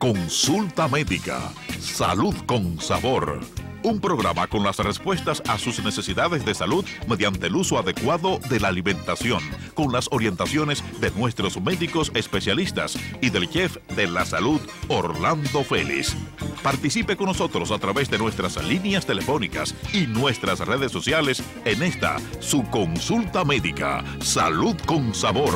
Consulta Médica. Salud con Sabor. Un programa con las respuestas a sus necesidades de salud mediante el uso adecuado de la alimentación, con las orientaciones de nuestros médicos especialistas y del chef de la salud, Orlando Félix. Participe con nosotros a través de nuestras líneas telefónicas y nuestras redes sociales en esta, su Consulta Médica. Salud con Sabor.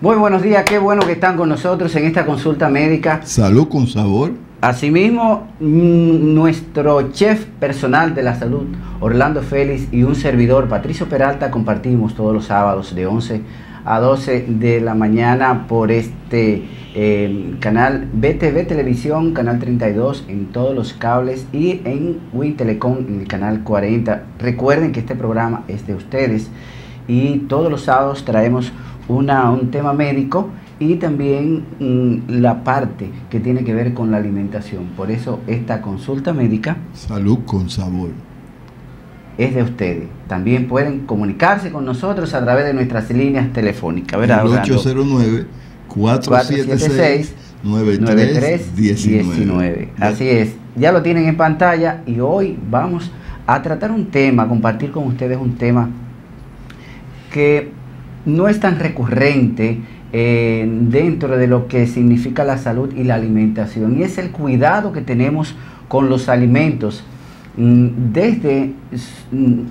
Muy buenos días, qué bueno que están con nosotros en esta consulta médica. Salud con Sabor. Asimismo, nuestro chef personal de la salud, Orlando Félix, y un servidor, Patricio Peralta, compartimos todos los sábados de 11 a 12 de la mañana por este canal BTV Televisión, canal 32, en todos los cables, y en Wii Telecom, en el canal 40. Recuerden que este programa es de ustedes y todos los sábados traemos un tema médico y también la parte que tiene que ver con la alimentación. Por eso esta consulta médica, Salud con Sabor, es de ustedes. También pueden comunicarse con nosotros a través de nuestras líneas telefónicas, ¿verdad? 809-476-9319. Así es, ya lo tienen en pantalla y hoy vamos a tratar un tema, compartir con ustedes un tema que no es tan recurrente dentro de lo que significa la salud y la alimentación, y es el cuidado que tenemos con los alimentos,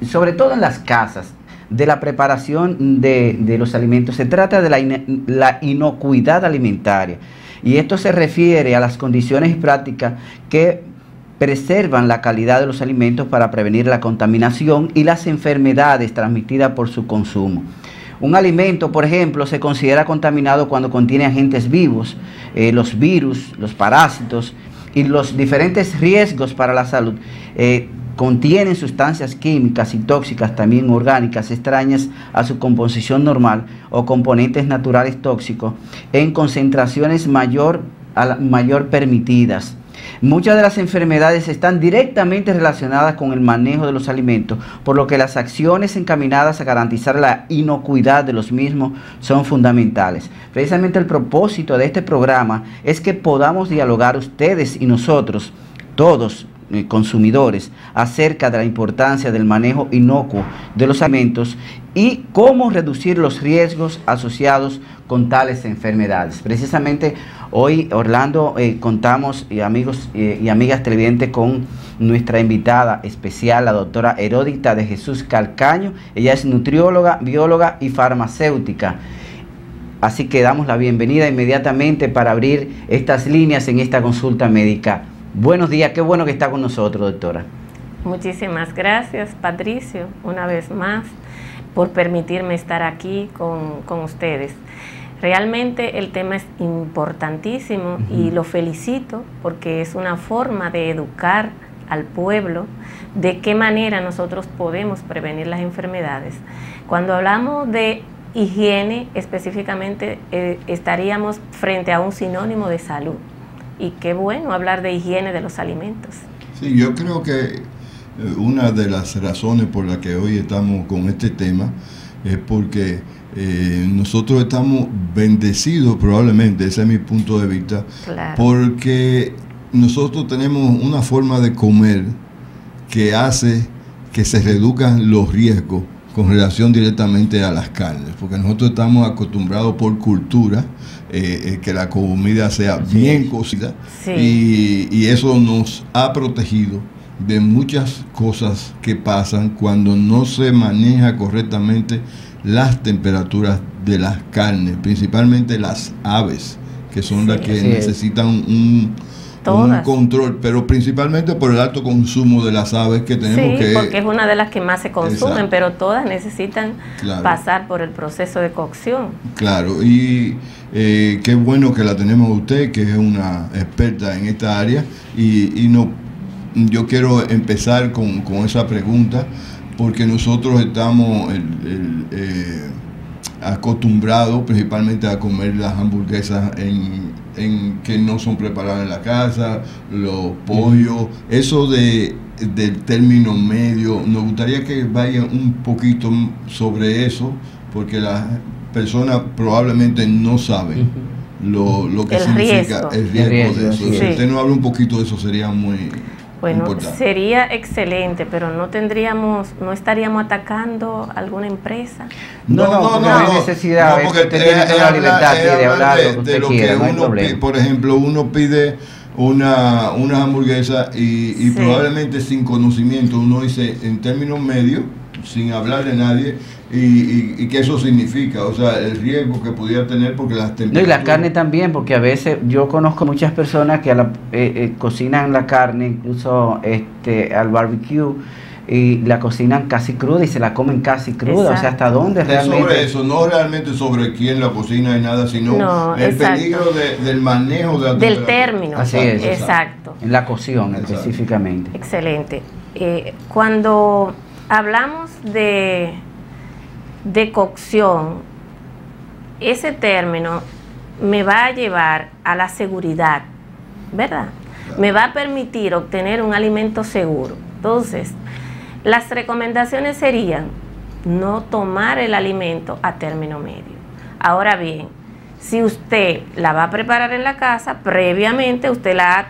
sobre todo en las casas, de la preparación de los alimentos. Se trata de la inocuidad alimentaria, y esto se refiere a las condiciones y prácticas que preservan la calidad de los alimentos para prevenir la contaminación y las enfermedades transmitidas por su consumo. Un alimento, por ejemplo, se considera contaminado cuando contiene agentes vivos, los virus, los parásitos y los diferentes riesgos para la salud. Contienen sustancias químicas y tóxicas, también orgánicas, extrañas a su composición normal, o componentes naturales tóxicos en concentraciones mayor permitidas. Muchas de las enfermedades están directamente relacionadas con el manejo de los alimentos, por lo que las acciones encaminadas a garantizar la inocuidad de los mismos son fundamentales. Precisamente el propósito de este programa es que podamos dialogar ustedes y nosotros, todos consumidores, acerca de la importancia del manejo inocuo de los alimentos y cómo reducir los riesgos asociados con tales enfermedades. Precisamente hoy, Orlando, contamos, amigos y amigas televidentes, con nuestra invitada especial, la doctora Heródita de Jesús Calcaño. Ella es nutrióloga, bióloga y farmacéutica. Así que damos la bienvenida inmediatamente para abrir estas líneas en esta consulta médica. Buenos días, qué bueno que está con nosotros, doctora. Muchísimas gracias, Patricio, una vez más, por permitirme estar aquí con ustedes. Realmente el tema es importantísimo y lo felicito porque es una forma de educar al pueblo de qué manera nosotros podemos prevenir las enfermedades. Cuando hablamos de higiene, específicamente estaríamos frente a un sinónimo de salud. Y qué bueno hablar de higiene de los alimentos. Sí, yo creo que una de las razones por las que hoy estamos con este tema es porque nosotros estamos bendecidos, probablemente, ese es mi punto de vista, claro, porque nosotros tenemos una forma de comer que hace que se reduzcan los riesgos con relación directamente a las carnes, porque nosotros estamos acostumbrados por cultura que la comida sea bien cocida, y eso nos ha protegido de muchas cosas que pasan cuando no se maneja correctamente las temperaturas de las carnes, principalmente las aves, que son las que necesitan un control, pero principalmente por el alto consumo de las aves que tenemos. Sí, porque es una de las que más se consumen, pero todas necesitan pasar por el proceso de cocción. Claro, y qué bueno que la tenemos a usted, que es una experta en esta área, y yo quiero empezar con esa pregunta, porque nosotros estamos acostumbrados principalmente a comer las hamburguesas en que no son preparadas en la casa, los pollos, eso del término medio. Nos gustaría que vayan un poquito sobre eso, porque las personas probablemente no saben lo que significa el riesgo de eso. Sí. Si usted nos habla un poquito de eso, sería muy importante. Sería excelente, pero no estaríamos atacando alguna empresa. No hay necesidad, porque usted tiene toda la libertad de hablar lo que usted quiera, no hay problema. Por ejemplo, uno pide una hamburguesa y probablemente sin conocimiento, uno dice en términos medios, sin hablar de nadie, y qué eso significa, o sea, el riesgo que pudiera tener, porque las temperaturas... No, y la carne también, porque a veces yo conozco muchas personas que cocinan la carne, incluso al barbecue, y la cocinan casi cruda y se la comen casi cruda. Exacto. O sea, hasta dónde realmente... Sobre eso, no realmente sobre quién la cocina y nada, sino el peligro del manejo de la del término. Así es. Exacto. En la cocción específicamente. Excelente. Cuando hablamos de cocción, ese término me va a llevar a la seguridad, ¿verdad? Claro. Me va a permitir obtener un alimento seguro. Entonces, las recomendaciones serían no tomar el alimento a término medio. Ahora bien, si usted la va a preparar en la casa, previamente usted la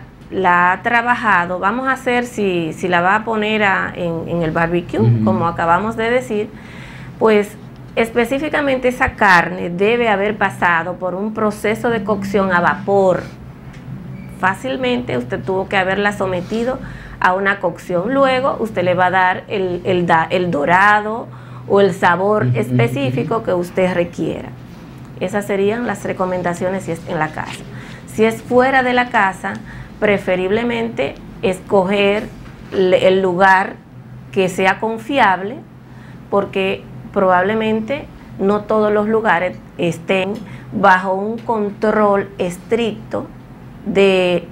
ha trabajado, vamos a hacer, si la va a poner en el barbecue, como acabamos de decir, pues específicamente esa carne debe haber pasado por un proceso de cocción a vapor. Fácilmente usted tuvo que haberla sometido a una cocción. Luego usted le va a dar el dorado o el sabor específico que usted requiera. Esas serían las recomendaciones si es en la casa. Si es fuera de la casa, preferiblemente escoger el lugar que sea confiable, porque probablemente no todos los lugares estén bajo un control estricto de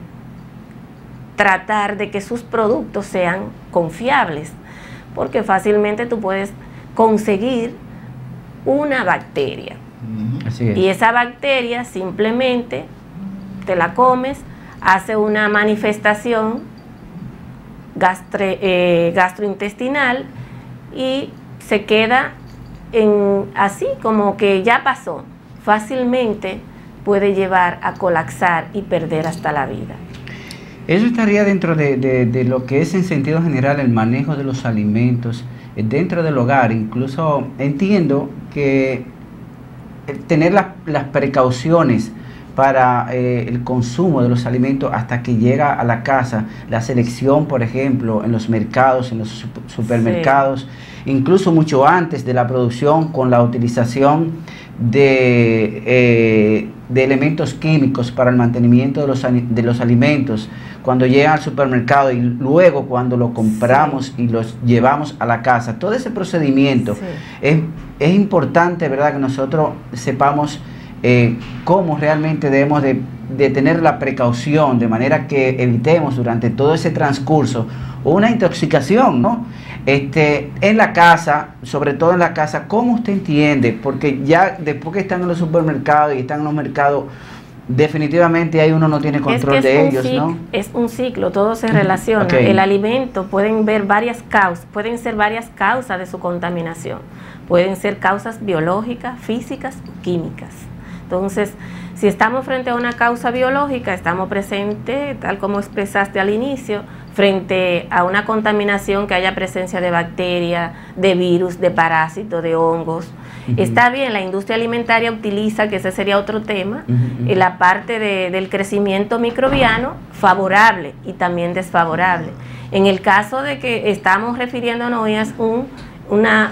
tratar de que sus productos sean confiables, porque fácilmente tú puedes conseguir una bacteria. Así es. Y esa bacteria simplemente te la comes, hace una manifestación gastrointestinal y se queda así como que ya pasó. Fácilmente puede llevar a colapsar y perder hasta la vida. Eso estaría dentro de lo que es en sentido general el manejo de los alimentos dentro del hogar. Incluso entiendo que tener las precauciones para el consumo de los alimentos hasta que llega a la casa, la selección, por ejemplo, en los mercados, en los supermercados, incluso mucho antes de la producción, con la utilización de elementos químicos para el mantenimiento de los alimentos, cuando llegan al supermercado y luego cuando lo compramos y los llevamos a la casa. Todo ese procedimiento es importante, ¿verdad?, que nosotros sepamos cómo realmente debemos de tener la precaución, de manera que evitemos durante todo ese transcurso una intoxicación, ¿no? En la casa, sobre todo en la casa, ¿cómo usted entiende? Porque ya después que están en los supermercados y están en los mercados, definitivamente ahí uno no tiene control de ellos, ¿no? Es un ciclo, todo se relaciona. Okay. El alimento pueden ser varias causas de su contaminación. Pueden ser causas biológicas, físicas, químicas. Entonces, si estamos frente a una causa biológica, estamos presentes, tal como expresaste al inicio, frente a una contaminación que haya presencia de bacterias, de virus, de parásitos, de hongos. Está bien, la industria alimentaria utiliza, que ese sería otro tema, la parte del crecimiento microbiano favorable y también desfavorable. En el caso de que estamos refiriéndonos hoy a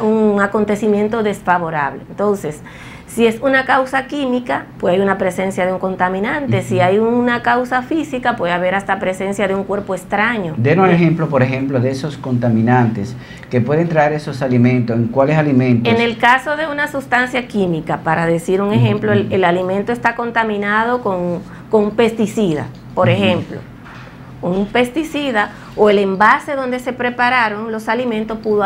un acontecimiento desfavorable. Entonces, si es una causa química, pues hay una presencia de un contaminante. Si hay una causa física, puede haber hasta presencia de un cuerpo extraño. Denos un ejemplo, por ejemplo, de esos contaminantes que pueden traer esos alimentos. ¿En cuáles alimentos? En el caso de una sustancia química, para decir un ejemplo, el alimento está contaminado con un pesticida, por ejemplo. Un pesticida o el envase donde se prepararon los alimentos pudo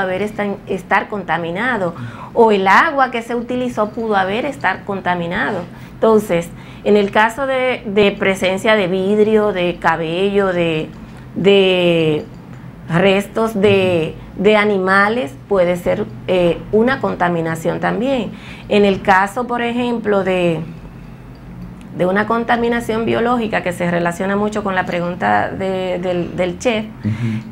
estar contaminado, o el agua que se utilizó pudo estar contaminado. Entonces, en el caso de presencia de vidrio, de cabello, de restos de animales, puede ser una contaminación también. En el caso, por ejemplo, de una contaminación biológica que se relaciona mucho con la pregunta del chef,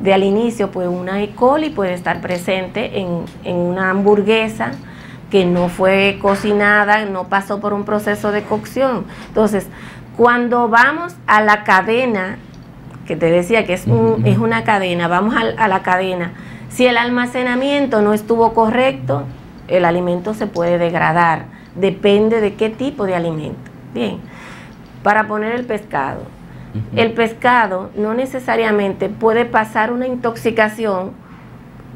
de al inicio, pues una E. coli puede estar presente en una hamburguesa que no fue cocinada, no pasó por un proceso de cocción. Entonces, cuando vamos a la cadena, que te decía que es una cadena, vamos a la cadena, si el almacenamiento no estuvo correcto, el alimento se puede degradar, depende de qué tipo de alimento. Bien, para poner el pescado. El pescado no necesariamente puede pasar una intoxicación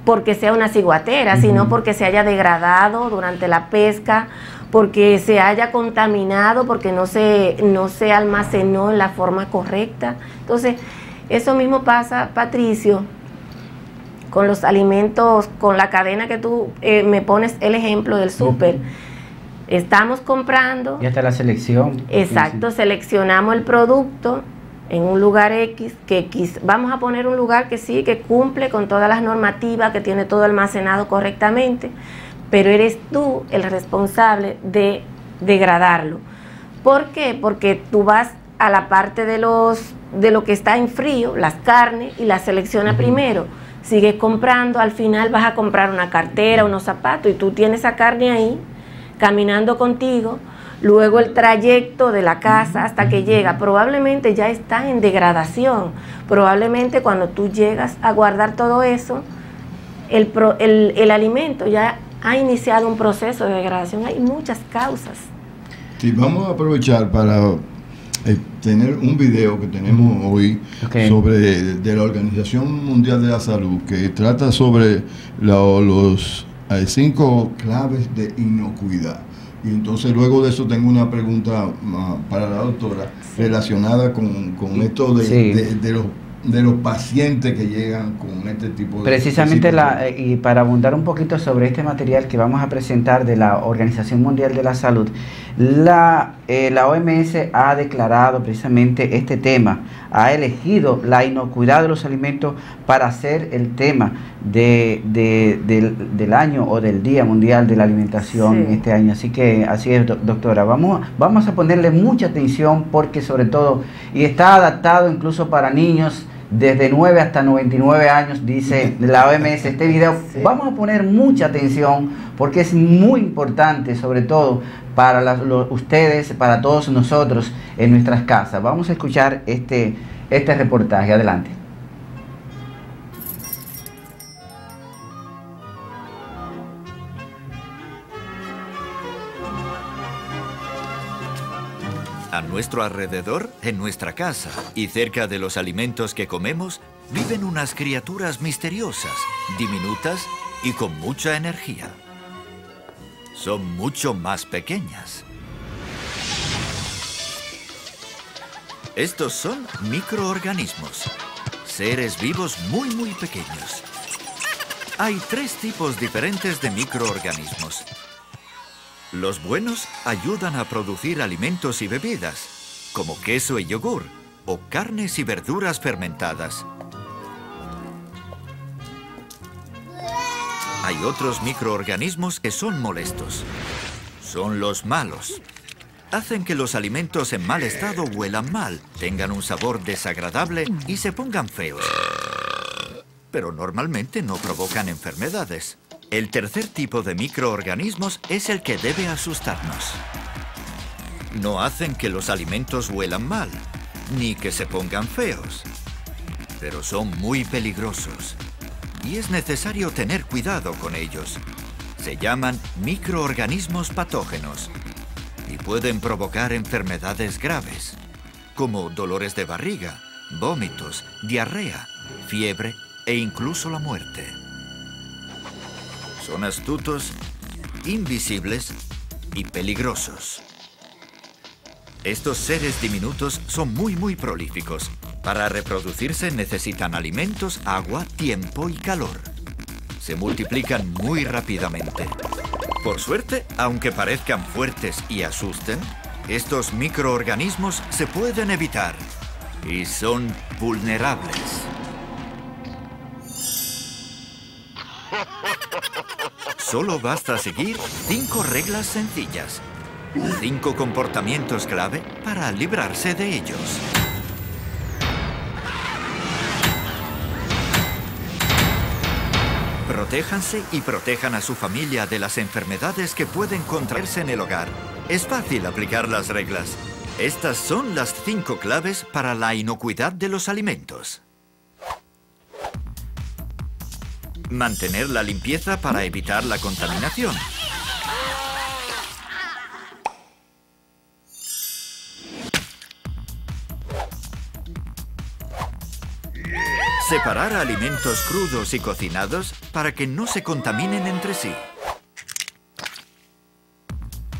porque sea una ciguatera, sino porque se haya degradado durante la pesca, porque se haya contaminado, porque no se almacenó en la forma correcta. Entonces, eso mismo pasa, Patricio, con los alimentos, con la cadena que tú me pones el ejemplo del súper. Estamos comprando. Y hasta la selección. Exacto, seleccionamos el producto en un lugar X, vamos a poner un lugar que sí, que cumple con todas las normativas, que tiene todo almacenado correctamente, pero eres tú el responsable de degradarlo. ¿Por qué? Porque tú vas a la parte de lo que está en frío, las carnes, y las selecciona primero. Sigues comprando, al final vas a comprar una cartera, unos zapatos, y tú tienes esa carne ahí, caminando contigo. Luego el trayecto de la casa hasta que llega, probablemente ya está en degradación. Probablemente cuando tú llegas a guardar todo eso, el alimento ya ha iniciado un proceso de degradación. Hay muchas causas. Sí, vamos a aprovechar para tener un video que tenemos hoy de la Organización Mundial de la Salud, que trata sobre los 5 claves de inocuidad. Y entonces luego de eso tengo una pregunta para la doctora relacionada con esto de los pacientes que llegan con este tipo de... Precisamente, y para abundar un poquito sobre este material que vamos a presentar de la Organización Mundial de la Salud, la OMS ha declarado precisamente este tema, ha elegido la inocuidad de los alimentos para hacer el tema del año o del Día Mundial de la Alimentación este año. Así que así es, doctora, vamos a ponerle mucha atención, porque sobre todo, y está adaptado incluso para niños desde 9 hasta 99 años, dice la OMS, este video. Vamos a poner mucha atención porque es muy importante, sobre todo para ustedes, para todos nosotros en nuestras casas. Vamos a escuchar este reportaje. Adelante. A nuestro alrededor, en nuestra casa y cerca de los alimentos que comemos, viven unas criaturas misteriosas, diminutas y con mucha energía. Son mucho más pequeñas. Estos son microorganismos, seres vivos muy pequeños. Hay 3 tipos diferentes de microorganismos. Los buenos ayudan a producir alimentos y bebidas, como queso y yogur, o carnes y verduras fermentadas. Hay otros microorganismos que son molestos. Son los malos. Hacen que los alimentos en mal estado huelan mal, tengan un sabor desagradable y se pongan feos. Pero normalmente no provocan enfermedades. El tercer tipo de microorganismos es el que debe asustarnos. No hacen que los alimentos huelan mal, ni que se pongan feos, pero son muy peligrosos y es necesario tener cuidado con ellos. Se llaman microorganismos patógenos y pueden provocar enfermedades graves, como dolores de barriga, vómitos, diarrea, fiebre e incluso la muerte. Son astutos, invisibles y peligrosos. Estos seres diminutos son muy prolíficos. Para reproducirse necesitan alimentos, agua, tiempo y calor. Se multiplican muy rápidamente. Por suerte, aunque parezcan fuertes y asusten, estos microorganismos se pueden evitar y son vulnerables. Solo basta seguir 5 reglas sencillas. 5 comportamientos clave para librarse de ellos. Protéjanse y protejan a su familia de las enfermedades que pueden contraerse en el hogar. Es fácil aplicar las reglas. Estas son las 5 claves para la inocuidad de los alimentos. Mantener la limpieza para evitar la contaminación. Separar alimentos crudos y cocinados para que no se contaminen entre sí.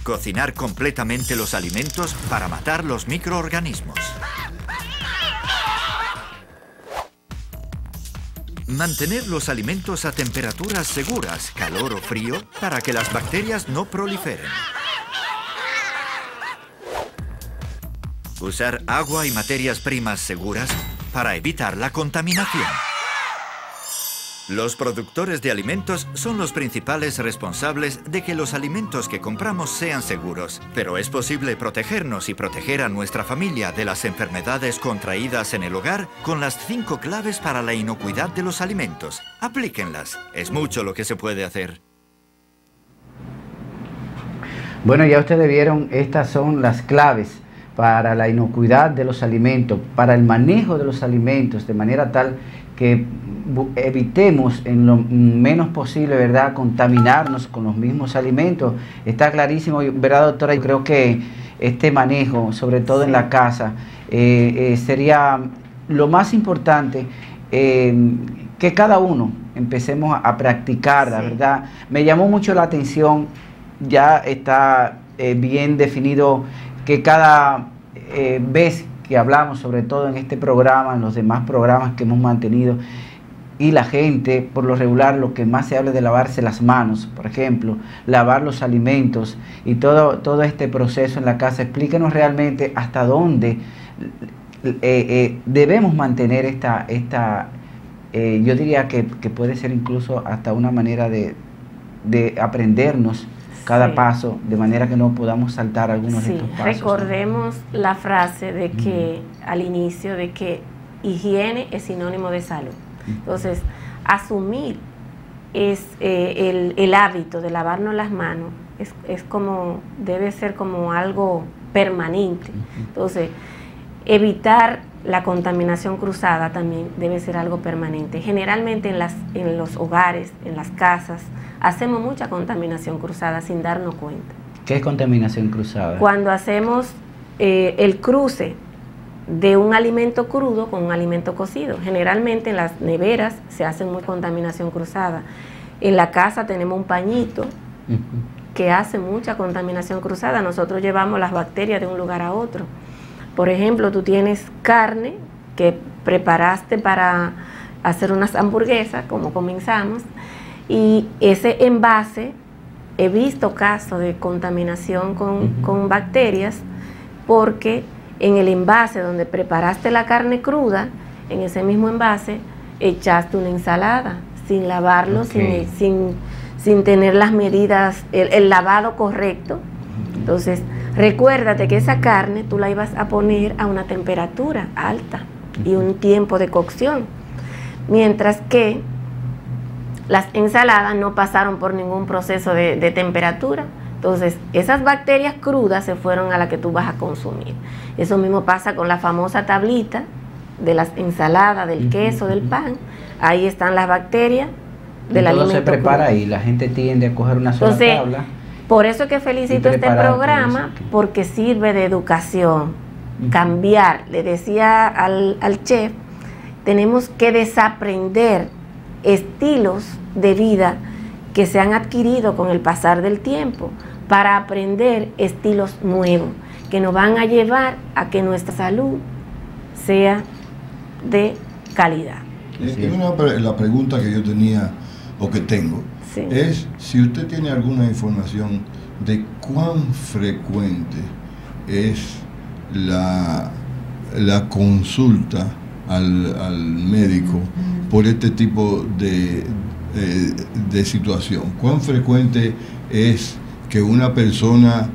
Cocinar completamente los alimentos para matar los microorganismos. Mantener los alimentos a temperaturas seguras, calor o frío, para que las bacterias no proliferen. Usar agua y materias primas seguras para evitar la contaminación. Los productores de alimentos son los principales responsables de que los alimentos que compramos sean seguros, pero es posible protegernos y proteger a nuestra familia de las enfermedades contraídas en el hogar con las 5 claves para la inocuidad de los alimentos. Aplíquenlas. Es mucho lo que se puede hacer. Bueno, ya ustedes vieron, estas son las claves para la inocuidad de los alimentos, para el manejo de los alimentos, de manera tal que evitemos en lo menos posible, ¿verdad?, contaminarnos con los mismos alimentos. Está clarísimo, ¿verdad, doctora? Yo creo que este manejo, sobre todo en la casa, sería lo más importante, que cada uno empecemos a practicar, la verdad. Me llamó mucho la atención, ya está bien definido que cada vez que hablamos, sobre todo en este programa, en los demás programas que hemos mantenido, y la gente, por lo regular, lo que más se habla es de lavarse las manos, por ejemplo, lavar los alimentos y todo este proceso en la casa. Explíquenos realmente hasta dónde debemos mantener yo diría que puede ser incluso hasta una manera de aprendernos cada paso, de manera que no podamos saltar algunos de estos pasos. Recordemos la frase de que al inicio, de que higiene es sinónimo de salud. Entonces, asumir el hábito de lavarnos las manos debe ser como algo permanente. Entonces, evitar la contaminación cruzada también debe ser algo permanente. Generalmente en los hogares, en las casas, hacemos mucha contaminación cruzada sin darnos cuenta. ¿Qué es contaminación cruzada? Cuando hacemos el cruce de un alimento crudo con un alimento cocido. Generalmente en las neveras se hace mucha contaminación cruzada. En la casa tenemos un pañito que hace mucha contaminación cruzada. Nosotros llevamos las bacterias de un lugar a otro. Por ejemplo, tú tienes carne que preparaste para hacer unas hamburguesas, como comenzamos, y ese envase, he visto casos de contaminación con bacterias, porque en el envase donde preparaste la carne cruda, en ese mismo envase, echaste una ensalada sin lavarlo, sin tener las medidas, el lavado correcto. Entonces, recuérdate que esa carne tú la ibas a poner a una temperatura alta y un tiempo de cocción, mientras que las ensaladas no pasaron por ningún proceso de temperatura. Entonces, esas bacterias crudas se fueron a la que tú vas a consumir. Eso mismo pasa con la famosa tablita de las ensaladas, del queso, del pan. Ahí están las bacterias del alimento se prepara crudo. ahí, la gente tiende a coger una sola tabla. Por eso que felicito este programa, porque sirve de educación, cambiar. Le decía al chef, tenemos que desaprender estilos de vida que se han adquirido con el pasar del tiempo para aprender estilos nuevos que nos van a llevar a que nuestra salud sea de calidad. La pregunta que yo tenía o que tengo es si usted tiene alguna información de cuán frecuente es la consulta al médico por este tipo de de situación. ¿Cuán frecuente es que una persona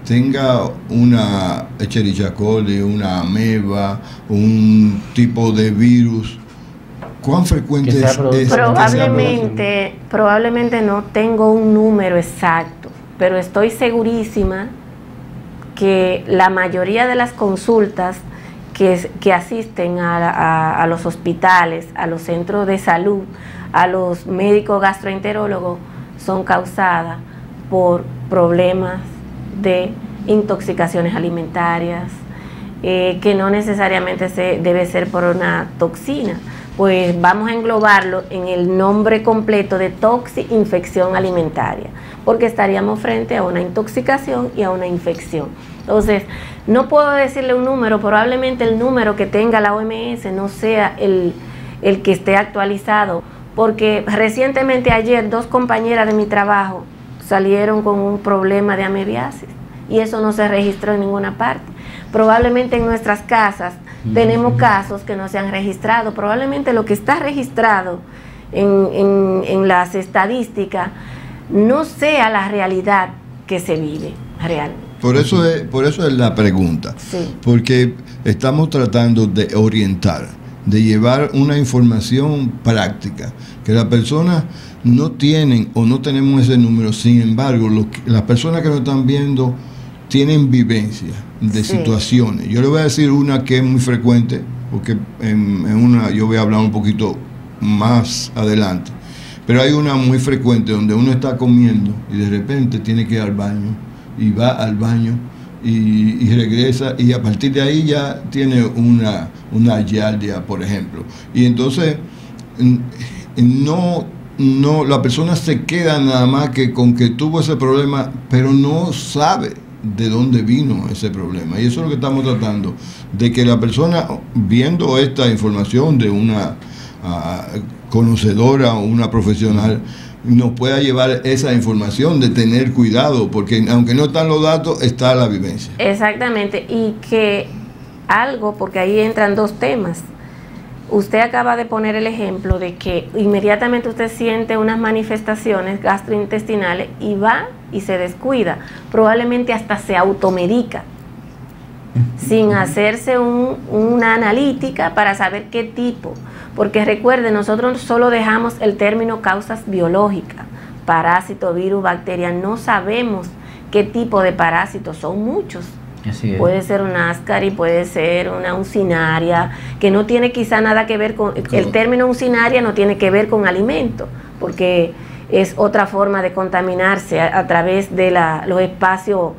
tenga una Escherichia coli, una ameba, un tipo de virus? ¿Cuán frecuente es? Probablemente no tengo un número exacto, pero estoy segurísima que la mayoría de las consultas que asisten a los hospitales, a los centros de salud, a los médicos gastroenterólogos, son causadas por problemas de intoxicaciones alimentarias, que no necesariamente debe ser por una toxina, pues vamos a englobarlo en el nombre completo de toxi-infección alimentaria, porque estaríamos frente a una intoxicación y a una infección. Entonces, no puedo decirle un número, probablemente el número que tenga la OMS no sea el que esté actualizado, porque recientemente ayer 2 compañeras de mi trabajo salieron con un problema de amebiasis y eso no se registró en ninguna parte. Probablemente en nuestras casas tenemos casos que no se han registrado, probablemente lo que está registrado en las estadísticas no sea la realidad que se vive realmente. Por eso es la pregunta, sí. Porque estamos tratando de orientar, de llevar una información práctica, que las personas no tienen o no tenemos ese número, sin embargo, las personas que nos están viendo tienen vivencia de situaciones. Yo le voy a decir una que es muy frecuente, porque en una yo voy a hablar un poquito más adelante, pero hay una muy frecuente donde uno está comiendo y de repente tiene que ir al baño, y va al baño y regresa, y a partir de ahí ya tiene una giardia, por ejemplo, y entonces la persona se queda nada más que con que tuvo ese problema, pero no sabe de dónde vino ese problema, y eso es lo que estamos tratando, de que la persona, viendo esta información de una conocedora o una profesional, nos pueda llevar esa información de tener cuidado, porque aunque no están los datos, está la vivencia. Exactamente, y que algo, porque ahí entran 2 temas. Usted acaba de poner el ejemplo de que inmediatamente usted siente unas manifestaciones gastrointestinales y va y se descuida, probablemente hasta se automedica, sin hacerse una analítica para saber qué tipo, porque recuerde, nosotros solo dejamos el término causas biológicas, parásito, virus, bacteria, no sabemos qué tipo de parásitos, son muchos. Puede ser una ascaris, puede ser una uncinaria, que no tiene quizá nada que ver con, el término uncinaria no tiene que ver con alimento, porque es otra forma de contaminarse a través de los espacios.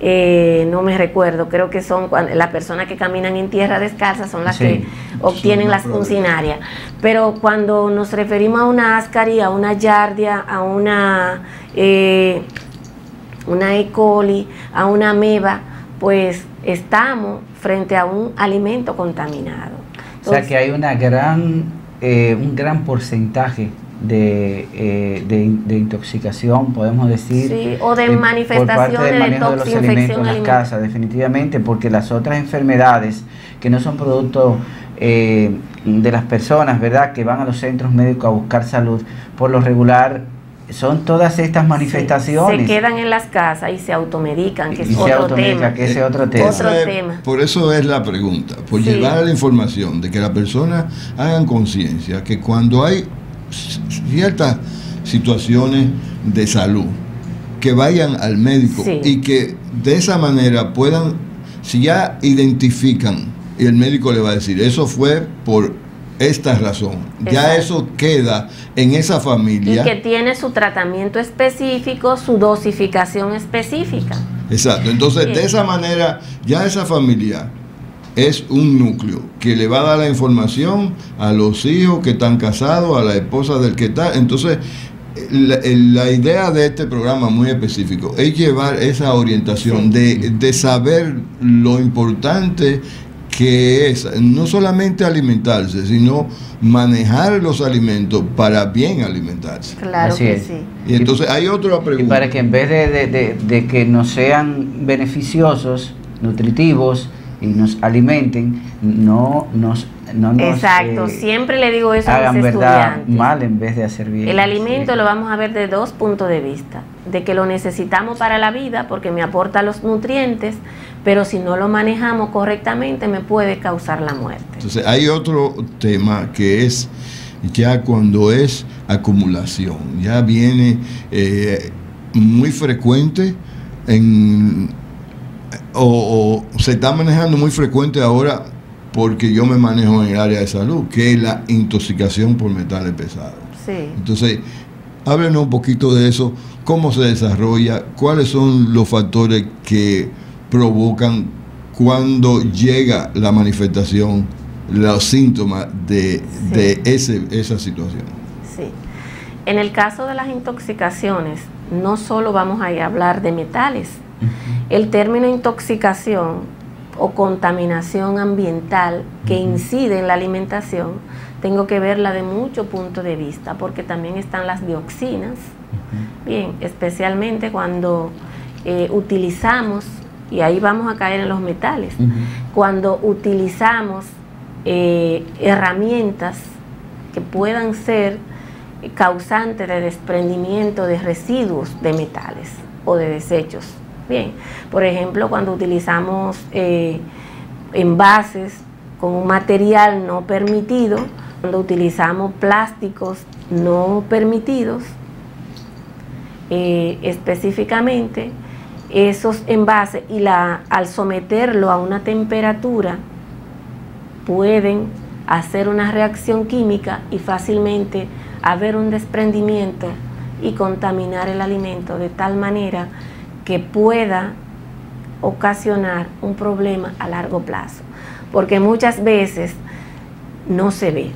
No me recuerdo, creo que son las personas que caminan en tierra descalza son las que obtienen las uncinarias, pero cuando nos referimos a una ascaris, a una giardia, a una E. coli, a una ameba, pues estamos frente a un alimento contaminado. Entonces, o sea que hay un gran porcentaje de intoxicación, podemos decir, sí, o de manifestaciones de toxinfección en las casas, definitivamente, porque las otras enfermedades que no son producto de las personas, ¿verdad?, que van a los centros médicos a buscar salud, por lo regular son todas estas manifestaciones. Se quedan en las casas y se automedican, que es otro tema. Por eso es la pregunta, por llevar la información de que las personas hagan conciencia que cuando hay ciertas situaciones de salud, que vayan al médico y que de esa manera puedan, si ya identifican, y el médico le va a decir, eso fue por esta razón. Exacto. Ya eso queda en esa familia. Y que tiene su tratamiento específico, su dosificación específica. Exacto. Entonces, de esa manera, ya esa familia es un núcleo que le va a dar la información a los hijos que están casados, a la esposa del que está. Entonces, la idea de este programa muy específico es llevar esa orientación de saber lo importante que es no solamente alimentarse, sino manejar los alimentos para bien alimentarse. Claro. Así que es. Sí. Y entonces hay otra pregunta. Y para que en vez de que no sean beneficiosos, nutritivos y nos alimenten, no nos exacto, siempre le digo eso a hagan mis verdad estudiantes. mal en vez de hacer bien. El alimento lo vamos a ver de dos puntos de vista, de que lo necesitamos para la vida porque me aporta los nutrientes, pero si no lo manejamos correctamente me puede causar la muerte. Entonces hay otro tema que es ya cuando es acumulación, ya viene muy frecuente o se está manejando muy frecuente ahora porque yo me manejo en el área de salud, que es la intoxicación por metales pesados. Sí. Entonces, háblenos un poquito de eso, cómo se desarrolla, cuáles son los factores que provocan cuando llega la manifestación, los síntomas de esa situación. Sí. En el caso de las intoxicaciones, no solo vamos a hablar de metales. El término intoxicación o contaminación ambiental que incide en la alimentación, tengo que verla de muchos puntos de vista, porque también están las dioxinas, bien, especialmente cuando utilizamos, y ahí vamos a caer en los metales, cuando utilizamos herramientas que puedan ser causantes de desprendimiento de residuos de metales o de desechos. Bien, por ejemplo, cuando utilizamos envases con un material no permitido, cuando utilizamos plásticos no permitidos, específicamente esos envases al someterlo a una temperatura pueden hacer una reacción química y fácilmente haber un desprendimiento y contaminar el alimento de tal manera que pueda ocasionar un problema a largo plazo, porque muchas veces no se ve.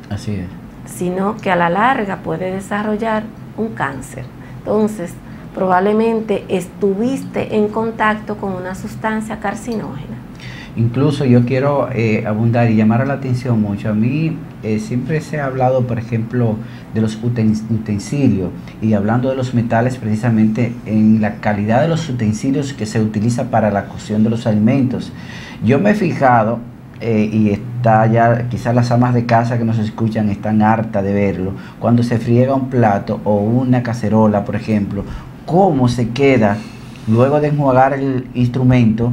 Así es. Sino que a la larga puede desarrollar un cáncer. Entonces, probablemente estuviste en contacto con una sustancia carcinógena. Incluso yo quiero abundar y llamar la atención mucho. A mí siempre se ha hablado, por ejemplo, de los utensilios, y hablando de los metales precisamente en la calidad de los utensilios que se utiliza para la cocción de los alimentos. Yo me he fijado, y está ya, quizás las amas de casa que nos escuchan están hartas de verlo, cuando se friega un plato o una cacerola, por ejemplo, cómo se queda luego de enjuagar el instrumento,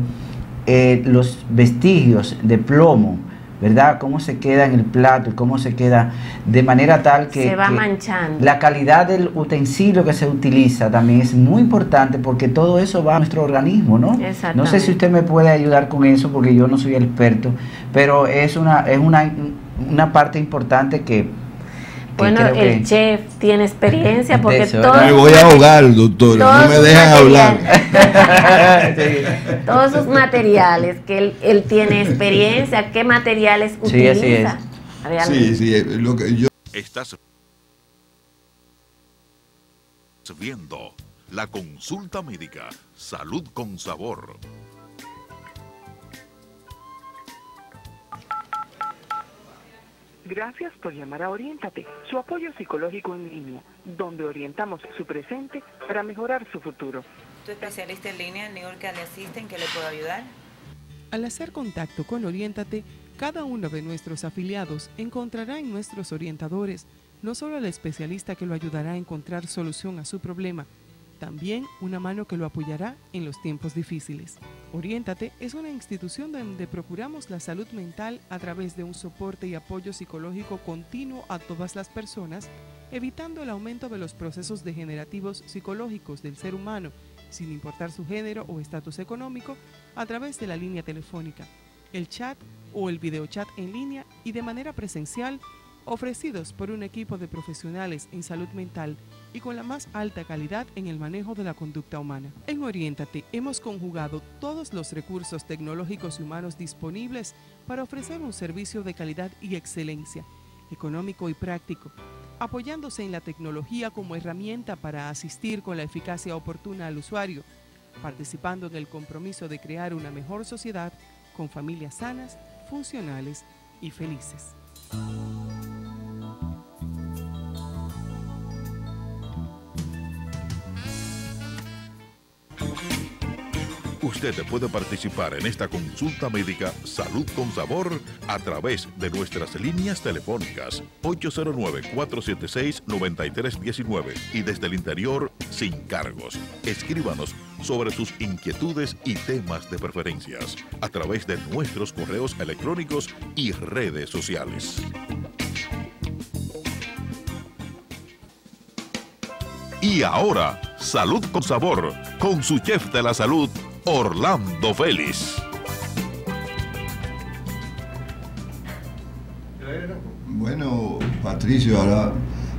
los vestigios de plomo, ¿verdad? Cómo se queda en el plato y cómo se queda de manera tal que se va manchando. La calidad del utensilio que se utiliza también es muy importante, porque todo eso va a nuestro organismo, ¿no? No sé si usted me puede ayudar con eso, porque yo no soy el experto, pero es una parte importante que bueno, el chef tiene experiencia porque me voy a ahogar, doctora, no me dejan hablar. Todos sus materiales, que él tiene experiencia, ¿qué materiales utiliza? Sí, lo que yo... Estás viendo la consulta médica, Salud con Sabor. Gracias por llamar a Oriéntate, su apoyo psicológico en línea, donde orientamos su presente para mejorar su futuro. ¿Tu especialista en línea, New York, le asiste? ¿En qué le puedo ayudar? Al hacer contacto con Oriéntate, cada uno de nuestros afiliados encontrará en nuestros orientadores no solo al especialista que lo ayudará a encontrar solución a su problema, también una mano que lo apoyará en los tiempos difíciles. Oriéntate es una institución donde procuramos la salud mental a través de un soporte y apoyo psicológico continuo a todas las personas, evitando el aumento de los procesos degenerativos psicológicos del ser humano, sin importar su género o estatus económico, a través de la línea telefónica, el chat o el videochat en línea y de manera presencial, ofrecidos por un equipo de profesionales en salud mental y con la más alta calidad en el manejo de la conducta humana. En Oriéntate hemos conjugado todos los recursos tecnológicos y humanos disponibles para ofrecer un servicio de calidad y excelencia, económico y práctico, apoyándose en la tecnología como herramienta para asistir con la eficacia oportuna al usuario, participando en el compromiso de crear una mejor sociedad con familias sanas, funcionales y felices. Usted puede participar en esta consulta médica Salud con Sabor a través de nuestras líneas telefónicas 809-476-9319 y desde el interior sin cargos. Escríbanos sobre sus inquietudes y temas de preferencias a través de nuestros correos electrónicos y redes sociales. Y ahora, Salud con Sabor, con su chef de la salud, Orlando Félix. Bueno, Patricio, ahora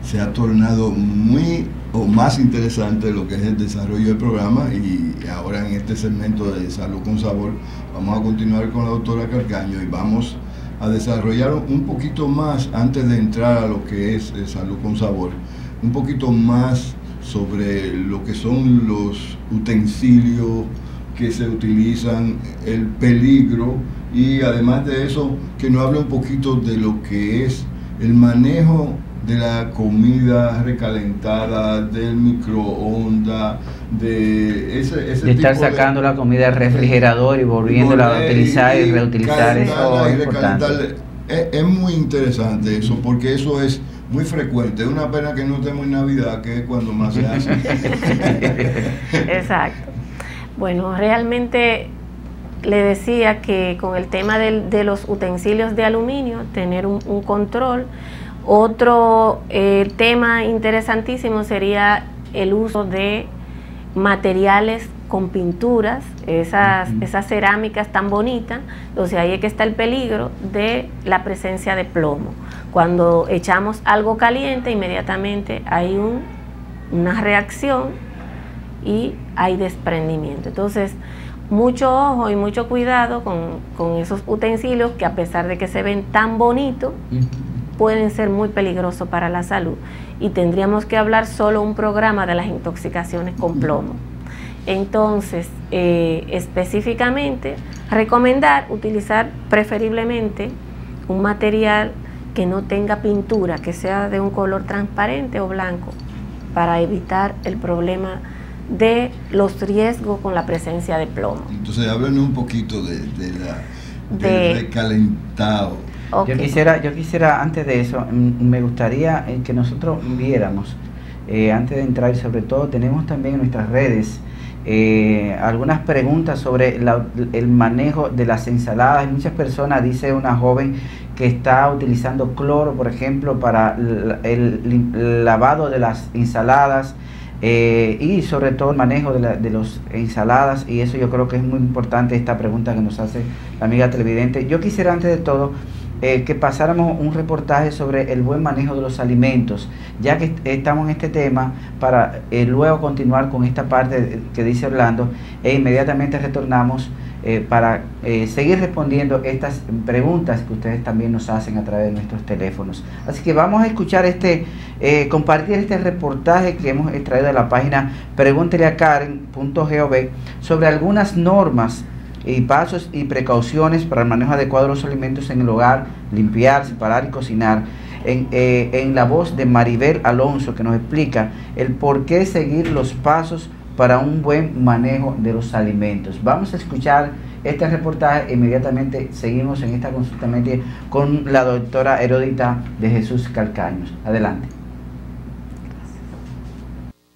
se ha tornado muy o más interesante lo que es el desarrollo del programa, y ahora en este segmento de Salud con Sabor vamos a continuar con la doctora Calcaño y vamos a desarrollar un poquito más, antes de entrar a lo que es Salud con Sabor, un poquito más sobre lo que son los utensilios que se utilizan, el peligro, y además de eso que nos hable un poquito de lo que es el manejo de la comida recalentada, del microondas, de ese de tipo estar sacando la comida del refrigerador y volviéndola a utilizar y reutilizar. Eso es importante. Es muy interesante eso, porque eso es muy frecuente. Es una pena que no estemos en Navidad, que es cuando más se hace. Exacto. Bueno, realmente le decía que con el tema de los utensilios de aluminio, tener un control. Otro tema interesantísimo sería el uso de materiales con pinturas, esas cerámicas tan bonitas. Entonces ahí es que está el peligro de la presencia de plomo. Cuando echamos algo caliente, inmediatamente hay una reacción y hay desprendimiento. Entonces, mucho ojo y mucho cuidado con esos utensilios que, a pesar de que se ven tan bonitos, pueden ser muy peligrosos para la salud. Y tendríamos que hablar solo un programa de las intoxicaciones con plomo. Entonces, específicamente, recomendar utilizar preferiblemente un material que no tenga pintura, que sea de un color transparente o blanco, para evitar el problema de los riesgos con la presencia de plomo. Entonces, háblanos un poquito del recalentado. Okay. Yo quisiera, antes de eso, me gustaría que nosotros viéramos, antes de entrar, y sobre todo tenemos también en nuestras redes algunas preguntas sobre el manejo de las ensaladas. Hay muchas personas, dice una joven, que está utilizando cloro, por ejemplo, para el lavado de las ensaladas, y sobre todo el manejo de las ensaladas, y eso yo creo que es muy importante, esta pregunta que nos hace la amiga televidente. Yo quisiera, antes de todo, que pasáramos un reportaje sobre el buen manejo de los alimentos, ya que estamos en este tema, para luego continuar con esta parte que dice Orlando, e inmediatamente retornamos para seguir respondiendo estas preguntas que ustedes también nos hacen a través de nuestros teléfonos. Así que vamos a escuchar compartir este reportaje que hemos extraído de la página pregunteleacaren.gov sobre algunas normas y pasos y precauciones para el manejo adecuado de los alimentos en el hogar, limpiar, separar y cocinar, en la voz de Maribel Alonso, que nos explica el por qué seguir los pasos para un buen manejo de los alimentos. Vamos a escuchar este reportaje e inmediatamente seguimos en esta consulta médica con la doctora Heródita de Jesús Calcaños. Adelante.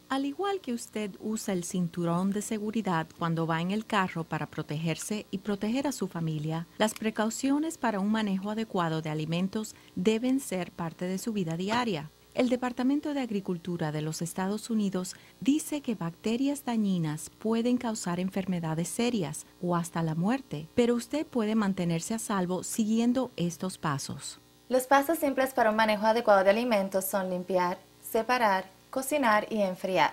Al igual que usted usa el cinturón de seguridad cuando va en el carro para protegerse y proteger a su familia, las precauciones para un manejo adecuado de alimentos deben ser parte de su vida diaria. El Departamento de Agricultura de los Estados Unidos dice que bacterias dañinas pueden causar enfermedades serias o hasta la muerte, pero usted puede mantenerse a salvo siguiendo estos pasos. Los pasos simples para un manejo adecuado de alimentos son limpiar, separar, cocinar y enfriar.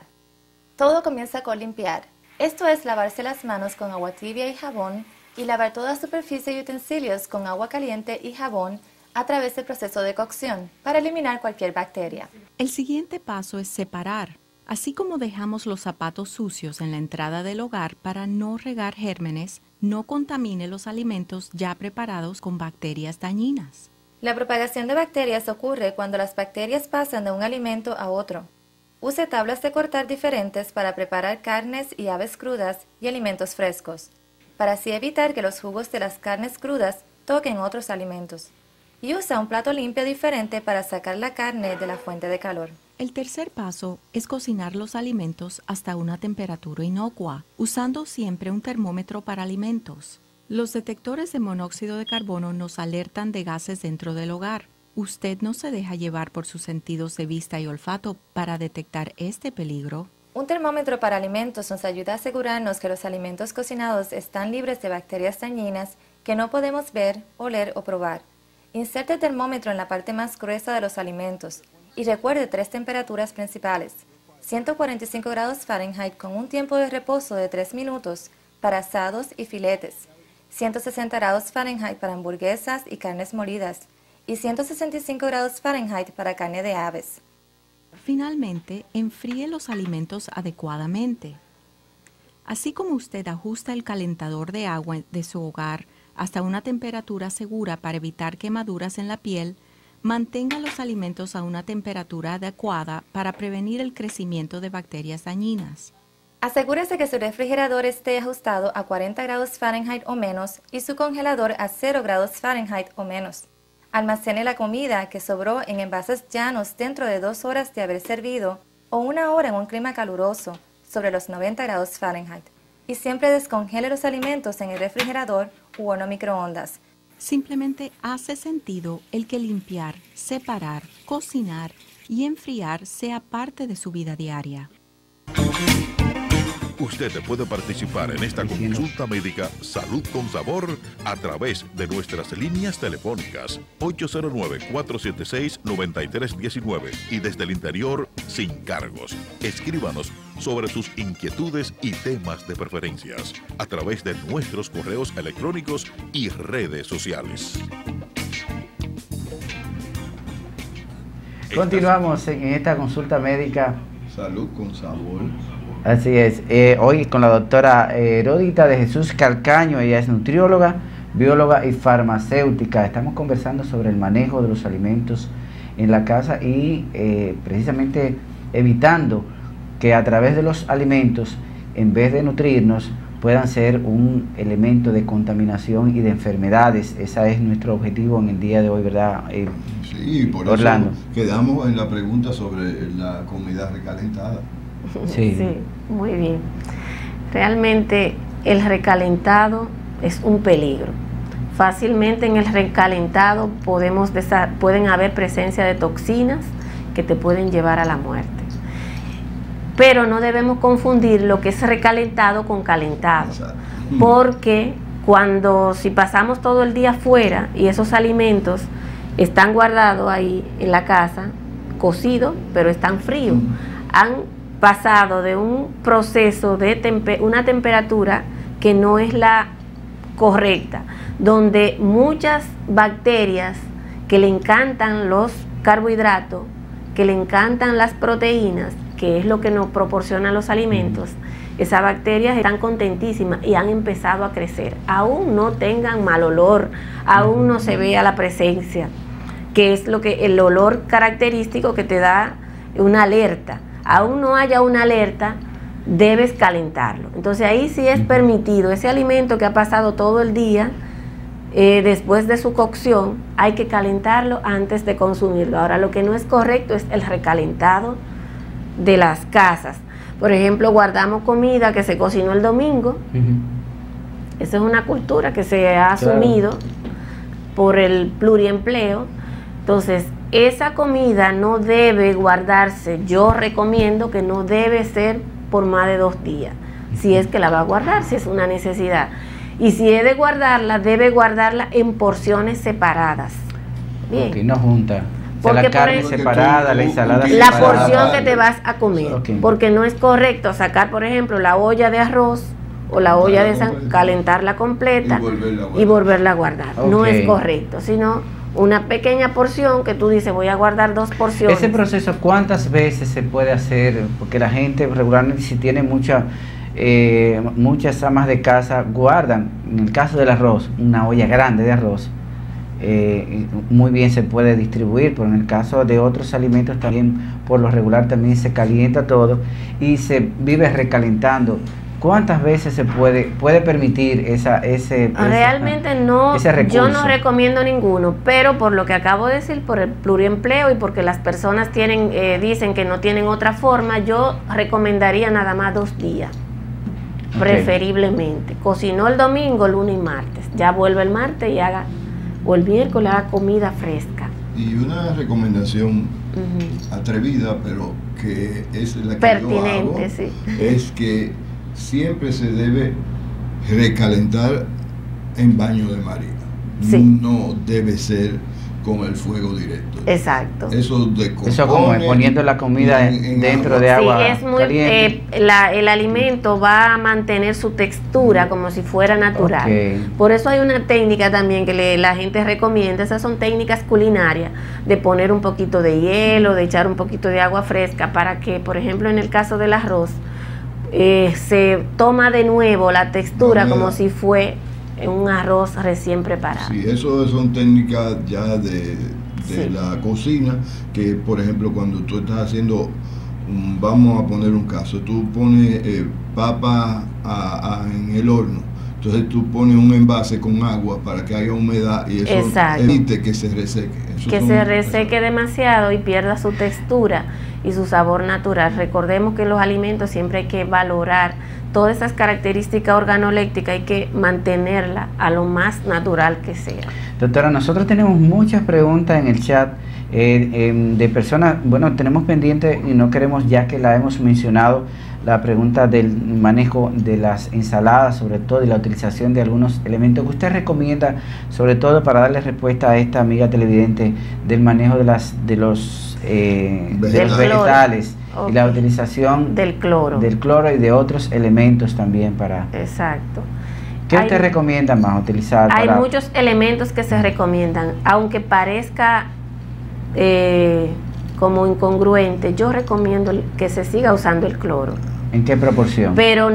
Todo comienza con limpiar. Esto es lavarse las manos con agua tibia y jabón y lavar toda superficie y utensilios con agua caliente y jabón a través del proceso de cocción para eliminar cualquier bacteria. El siguiente paso es separar. Así como dejamos los zapatos sucios en la entrada del hogar para no regar gérmenes, no contamine los alimentos ya preparados con bacterias dañinas. La propagación de bacterias ocurre cuando las bacterias pasan de un alimento a otro. Use tablas de cortar diferentes para preparar carnes y aves crudas y alimentos frescos, para así evitar que los jugos de las carnes crudas toquen otros alimentos. Y usa un plato limpio diferente para sacar la carne de la fuente de calor. El tercer paso es cocinar los alimentos hasta una temperatura inocua, usando siempre un termómetro para alimentos. Los detectores de monóxido de carbono nos alertan de gases dentro del hogar. ¿Usted no se deja llevar por sus sentidos de vista y olfato para detectar este peligro? Un termómetro para alimentos nos ayuda a asegurarnos que los alimentos cocinados están libres de bacterias dañinas que no podemos ver, oler o probar. Inserte el termómetro en la parte más gruesa de los alimentos y recuerde 3 temperaturas principales: 145 grados Fahrenheit con un tiempo de reposo de 3 minutos para asados y filetes, 160 grados Fahrenheit para hamburguesas y carnes molidas, y 165 grados Fahrenheit para carne de aves. Finalmente, enfríe los alimentos adecuadamente. Así como usted ajusta el calentador de agua de su hogar hasta una temperatura segura para evitar quemaduras en la piel, mantenga los alimentos a una temperatura adecuada para prevenir el crecimiento de bacterias dañinas. Asegúrese que su refrigerador esté ajustado a 40 grados Fahrenheit o menos y su congelador a 0 grados Fahrenheit o menos. Almacene la comida que sobró en envases llanos dentro de 2 horas de haber servido o 1 hora en un clima caluroso sobre los 90 grados Fahrenheit. Y siempre descongele los alimentos en el refrigerador u horno microondas. Simplemente hace sentido el que limpiar, separar, cocinar y enfriar sea parte de su vida diaria. Usted puede participar en esta consulta médica Salud con Sabor a través de nuestras líneas telefónicas 809-476-9319 y desde el interior sin cargos. Escríbanos sobre sus inquietudes y temas de preferencias a través de nuestros correos electrónicos y redes sociales. Continuamos en esta consulta médica Salud con Sabor. Así es, hoy con la doctora Heródita de Jesús Calcaño. Ella es nutrióloga, bióloga y farmacéutica. Estamos conversando sobre el manejo de los alimentos en la casa y precisamente evitando que a través de los alimentos, en vez de nutrirnos, puedan ser un elemento de contaminación y de enfermedades. Ese es nuestro objetivo en el día de hoy, ¿verdad, sí, por Orlando? Eso quedamos en la pregunta sobre la comida recalentada. Sí. Sí, muy bien. Realmente el recalentado es un peligro. Fácilmente en el recalentado pueden haber presencia de toxinas que te pueden llevar a la muerte. Pero no debemos confundir lo que es recalentado con calentado. Porque si pasamos todo el día afuera y esos alimentos están guardados ahí en la casa, cocidos, pero están fríos, han pasado de un proceso de una temperatura que no es la correcta, donde muchas bacterias que le encantan los carbohidratos, que le encantan las proteínas, que es lo que nos proporcionan los alimentos, esas bacterias están contentísimas y han empezado a crecer. Aún no tengan mal olor, aún no se vea la presencia, que es el olor característico que te da una alerta. Aún no haya una alerta, debes calentarlo. Entonces ahí sí es permitido ese alimento que ha pasado todo el día, después de su cocción, hay que calentarlo antes de consumirlo. Ahora, lo que no es correcto es el recalentado de las casas. Por ejemplo, guardamos comida que se cocinó el domingo. Esa es una cultura que se ha asumido por el pluriempleo. Entonces, esa comida no debe guardarse. Yo recomiendo que no debe ser por más de 2 días. Si es que la va a guardar, si es una necesidad. Y si es de guardarla, debe guardarla en porciones separadas. Bien. Okay, no junta. Porque la carne separada, la ensalada separada. La porción que te vas a comer. Okay. Porque no es correcto sacar, por ejemplo, la olla de arroz o la olla de calentarla completa y volverla a guardar. Okay. No es correcto, sino una pequeña porción que tú dices, voy a guardar 2 porciones. Ese proceso, ¿cuántas veces se puede hacer? Porque la gente regularmente, si tiene muchas amas de casa, guardan, en el caso del arroz, una olla grande de arroz, muy bien se puede distribuir, pero en el caso de otros alimentos también por lo regular también se calienta todo y se vive recalentando. ¿Cuántas veces se puede permitir Realmente no, ese recurso? Yo no recomiendo ninguno, pero por lo que acabo de decir, por el pluriempleo y porque las personas dicen que no tienen otra forma, yo recomendaría nada más 2 días, preferiblemente. Cocinó el domingo, lunes y martes, ya vuelve el martes y o el miércoles haga comida fresca. Y una recomendación atrevida, pero que es la que pertinente, yo hago, sí, es que siempre se debe recalentar en baño de María. Sí. No debe ser con el fuego directo. Exacto. Eso como poniendo la comida dentro de agua caliente. El alimento va a mantener su textura como si fuera natural. Okay. Por eso hay una técnica también que la gente recomienda. Esas son técnicas culinarias, de poner un poquito de hielo, de echar un poquito de agua fresca, para que, por ejemplo, en el caso del arroz, se toma de nuevo la textura como si fue un arroz recién preparado. Sí, eso son técnicas ya de la cocina, que por ejemplo cuando tú estás haciendo, vamos a poner un caso, tú pones papa en el horno, entonces tú pones un envase con agua para que haya humedad y eso evite que se reseque. Se reseque demasiado y pierda su textura y su sabor natural. Recordemos que los alimentos siempre hay que valorar todas esas características organolépticas, hay que mantenerla a lo más natural que sea. Doctora, nosotros tenemos muchas preguntas en el chat de personas, bueno, tenemos pendiente y no queremos, ya que la hemos mencionado, la pregunta del manejo de las ensaladas, sobre todo, y la utilización de algunos elementos que usted recomienda, sobre todo para darle respuesta a esta amiga televidente, del manejo de los vegetales. Okay. Y la utilización del cloro y de otros elementos también para... Exacto. ¿Qué usted recomienda más utilizar? Hay muchos elementos que se recomiendan, aunque parezca como incongruente, yo recomiendo que se siga usando el cloro. ¿En qué proporción? Pero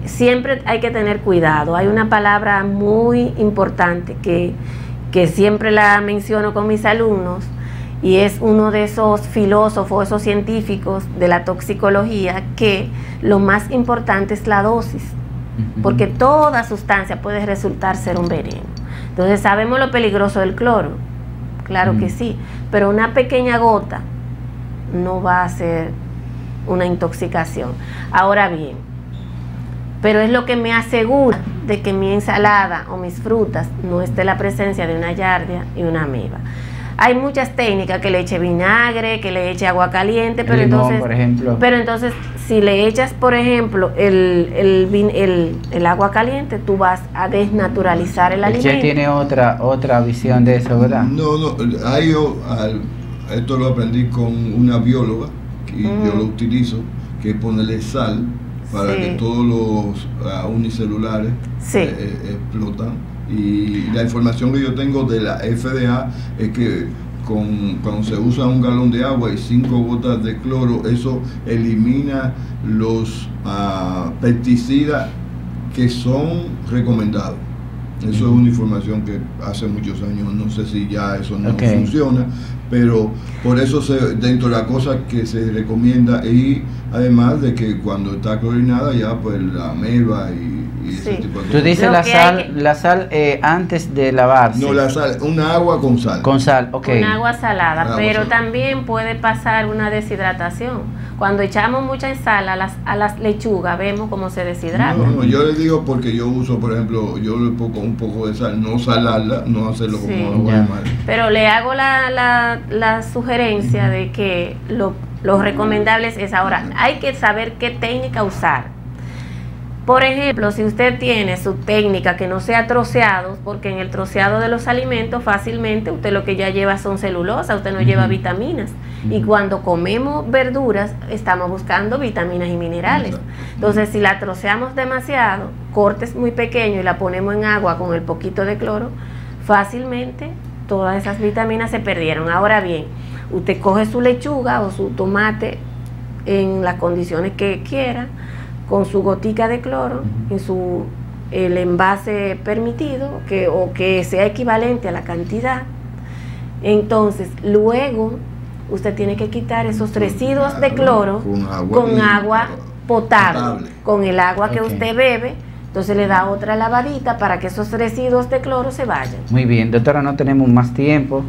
siempre hay que tener cuidado. Hay una palabra muy importante que siempre la menciono con mis alumnos, y es uno de esos filósofos, esos científicos de la toxicología, que lo más importante es la dosis, porque toda sustancia puede resultar ser un veneno. Entonces sabemos lo peligroso del cloro, claro que sí, pero una pequeña gota no va a ser una intoxicación. Ahora bien, pero es lo que me asegura de que mi ensalada o mis frutas no esté la presencia de una giardia y una ameba. Hay muchas técnicas, que le eche vinagre, que le eche agua caliente, pero limón, por ejemplo. Pero entonces, si le echas, por ejemplo, el agua caliente, tú vas a desnaturalizar el alimento. Usted tiene otra visión de eso, ¿verdad? No, esto lo aprendí con una bióloga, y yo lo utilizo, que es ponerle sal para que todos los unicelulares explotan. Y la información que yo tengo de la FDA es que cuando se usa un galón de agua y 5 gotas de cloro, eso elimina los pesticidas que son recomendados. Eso es una información que hace muchos años, no sé si ya eso no funciona, pero por eso dentro de las cosas que se recomienda, y además de que cuando está clorinada ya pues la ameba y ese tipo de cosas. Tú dices la sal antes de lavarse. No, la sal, una agua con sal. Con sal, Una agua salada, pero también puede pasar una deshidratación. Cuando echamos mucha sal a las lechugas, vemos cómo se deshidrata. No, yo les digo porque yo uso, por ejemplo, yo le pongo un poco de sal, no salarla, no hacerlo como agua de mar. Pero le hago la sugerencia de que lo recomendable es ahora, hay que saber qué técnica usar. Por ejemplo, si usted tiene su técnica que no sea troceados, porque en el troceado de los alimentos fácilmente usted lo que ya lleva son celulosa, usted no lleva vitaminas. Y cuando comemos verduras estamos buscando vitaminas y minerales. Entonces, si la troceamos demasiado, cortes muy pequeños y la ponemos en agua con el poquito de cloro, fácilmente todas esas vitaminas se perdieron. Ahora bien, usted coge su lechuga o su tomate en las condiciones que quiera, con su gotica de cloro y su el envase permitido o que sea equivalente a la cantidad. Entonces, luego usted tiene que quitar esos residuos de cloro con agua potable, con el agua que usted bebe. Entonces le da otra lavadita para que esos residuos de cloro se vayan. Muy bien, doctora, no tenemos más tiempo.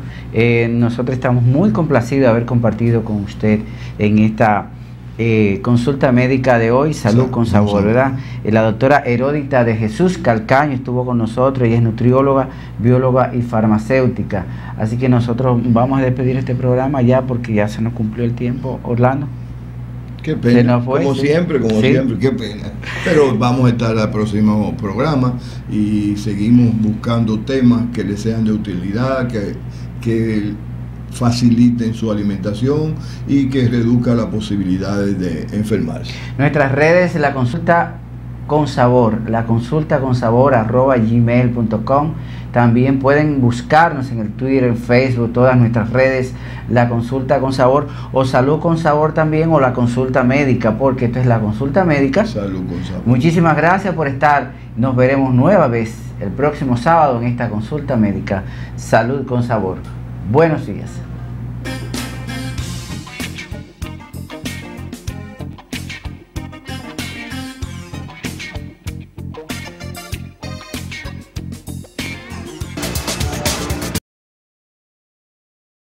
Nosotros estamos muy complacidos de haber compartido con usted en esta consulta médica de hoy, Salud con Sabor, ¿verdad? La doctora Heródita de Jesús Calcaño estuvo con nosotros. Ella es nutrióloga, bióloga y farmacéutica. Así que nosotros vamos a despedir este programa ya porque ya se nos cumplió el tiempo. Orlando. Qué pena, como siempre, qué pena. Pero vamos a estar al próximo programa y seguimos buscando temas que les sean de utilidad, que faciliten su alimentación y que reduzcan las posibilidades de enfermarse. Nuestras redes, la consulta con sabor @gmail.com. También pueden buscarnos en el Twitter, en Facebook, todas nuestras redes, la consulta con sabor o Salud con Sabor también, o la consulta médica, porque esto es la consulta médica. Salud con Sabor. Muchísimas gracias por estar. Nos veremos nueva vez el próximo sábado en esta consulta médica, Salud con Sabor. Buenos días.